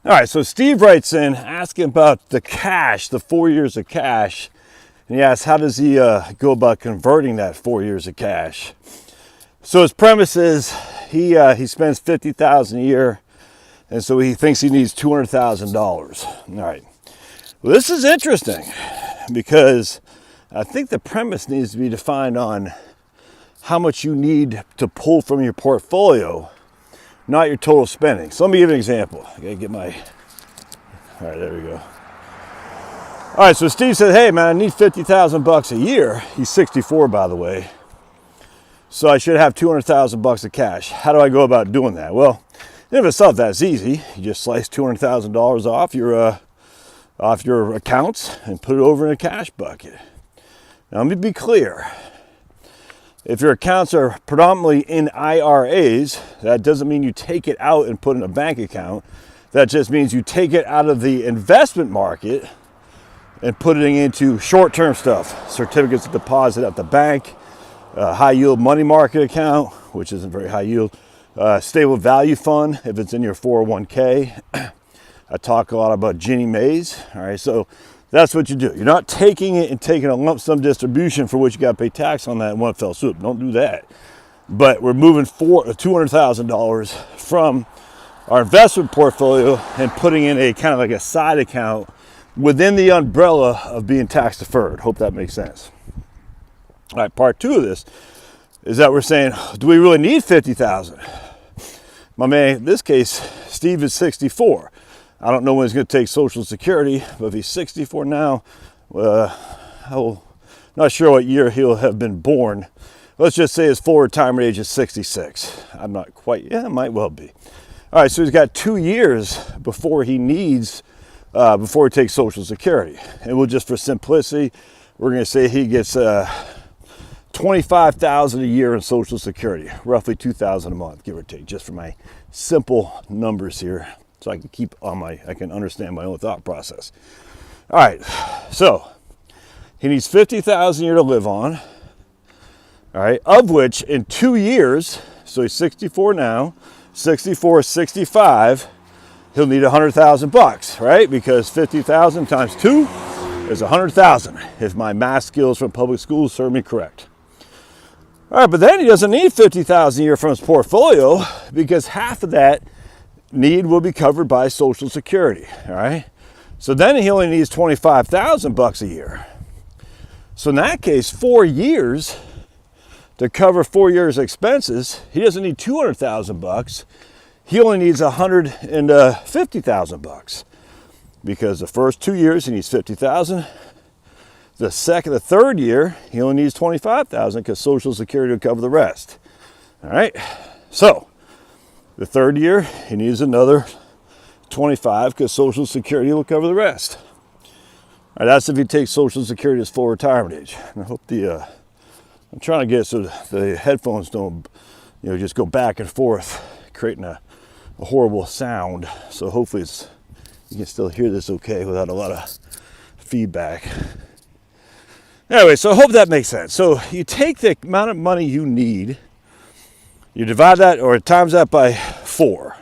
All right, so Steve writes in asking about the cash, the 4 years of cash. And he asks, how does he go about converting that 4 years of cash? So his premise is he spends $50,000 a year, and so he thinks he needs $200,000. All right. Well, this is interesting because I think the premise needs to be defined on how much you need to pull from your portfolio, not your total spending. So let me give you an example. I gotta get my, all right, there we go. All right, so Steve said, hey man, I need $50,000 a year. He's 64, by the way. So I should have $200,000 of cash. How do I go about doing that? Well, in of itself, that's easy. You just slice $200,000 off your accounts and put it over in a cash bucket. Now, let me be clear. If your accounts are predominantly in IRAs, that doesn't mean you take it out and put in a bank account. That just means you take it out of the investment market and put it into short-term stuff. Certificates of deposit at the bank, high yield money market account, which isn't very high yield, stable value fund if it's in your 401k. I talk a lot about Ginnie Mae's. All right, so that's what you do. You're not taking it and taking a lump sum distribution for which you got to pay tax on that in one fell swoop. Don't do that. But we're moving $200,000 from our investment portfolio and putting in a kind of like a side account within the umbrella of being tax deferred. Hope that makes sense. All right, part two of this is that we're saying, do we really need $50,000? My man, in this case, Steve is 64. I don't know when he's going to take Social Security, but if he's 64 now, not sure what year he'll have been born. Let's just say his full retirement age is 66. I'm not quite, yeah, it might well be. All right, so he's got 2 years before he needs, before he takes Social Security. And we'll just, for simplicity, we're going to say he gets $25,000 a year in Social Security, roughly $2,000 a month, give or take, just for my simple numbers here, so I can keep on I can understand my own thought process. All right, so he needs $50,000 a year to live on. All right, of which in 2 years, so he's 64 now, 64, 65, he'll need $100,000, right? Because 50,000 times 2 is 100,000, if my math skills from public schools serve me correct. All right, but then he doesn't need $50,000 a year from his portfolio because half of that need will be covered by Social Security, all right? So then he only needs $25,000 a year. So in that case, 4 years to cover 4 years' expenses, he doesn't need $200,000. He only needs $150,000 because the first 2 years he needs $50,000. The third year, he only needs $25,000 because Social Security will cover the rest. All right. So the third year, he needs another $25,000 because Social Security will cover the rest. All right, that's if he takes Social Security as full retirement age. And I hope I'm trying to get it so the headphones don't, just go back and forth, creating a horrible sound. So hopefully you can still hear this okay without a lot of feedback. Anyway, so I hope that makes sense. So you take the amount of money you need, you divide that or times that by 4.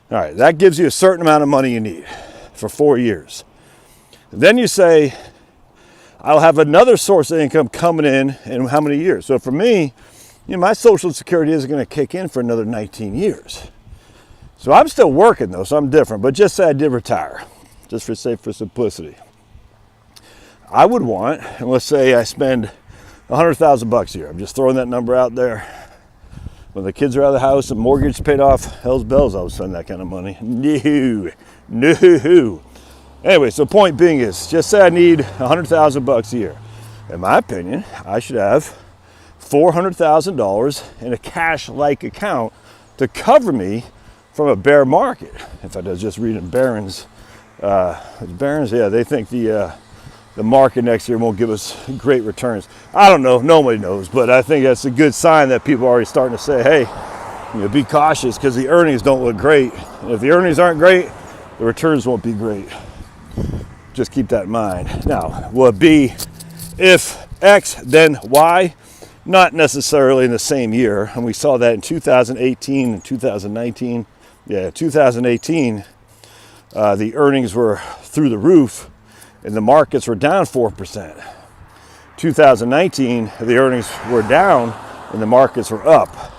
All right, that gives you a certain amount of money you need for 4 years. Then you say, I'll have another source of income coming in how many years? So for me, my Social Security isn't going to kick in for another 19 years. So I'm still working though, so I'm different. But just say I did retire, just for simplicity. I would want, and let's say I spend $100,000 a year. I'm just throwing that number out there. When the kids are out of the house and mortgage paid off, hell's bells, I would spend that kind of money. No. Anyway, so point being is, just say I need $100,000 a year. In my opinion, I should have $400,000 in a cash-like account to cover me from a bear market. In fact, I was just reading Barron's. They think the market next year won't give us great returns. I don't know, nobody knows, but I think that's a good sign that people are already starting to say, hey, be cautious because the earnings don't look great. And if the earnings aren't great, the returns won't be great. Just keep that in mind. Now, will it be if X, then Y? Not necessarily in the same year. And we saw that in 2018 and 2019. Yeah, 2018, the earnings were through the roof and the markets were down 4%. 2019, the earnings were down and the markets were up.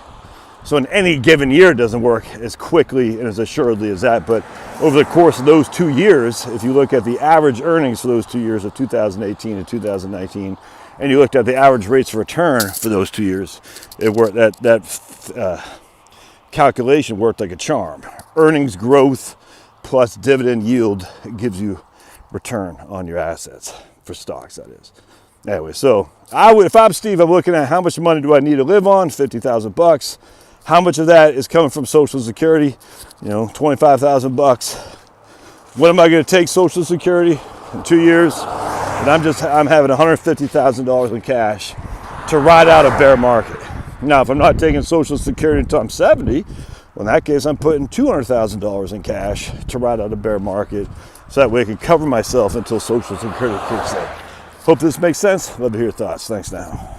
So in any given year, it doesn't work as quickly and as assuredly as that. But over the course of those 2 years, if you look at the average earnings for those 2 years of 2018 and 2019, and you looked at the average rates of return for those 2 years, it worked. That calculation worked like a charm. Earnings growth plus dividend yield gives you return on your assets for stocks, that is. Anyway, so if I'm Steve, I'm looking at how much money do I need to live on? $50,000. How much of that is coming from Social Security? You know, $25,000. When am I going to take Social Security? In 2 years. And I'm having $150,000 in cash to ride out a bear market. Now, if I'm not taking Social Security until I'm 70, well, in that case, I'm putting $200,000 in cash to ride out a bear market, so that way I can cover myself until Social Security kicks in. Hope this makes sense. Love to hear your thoughts. Thanks now.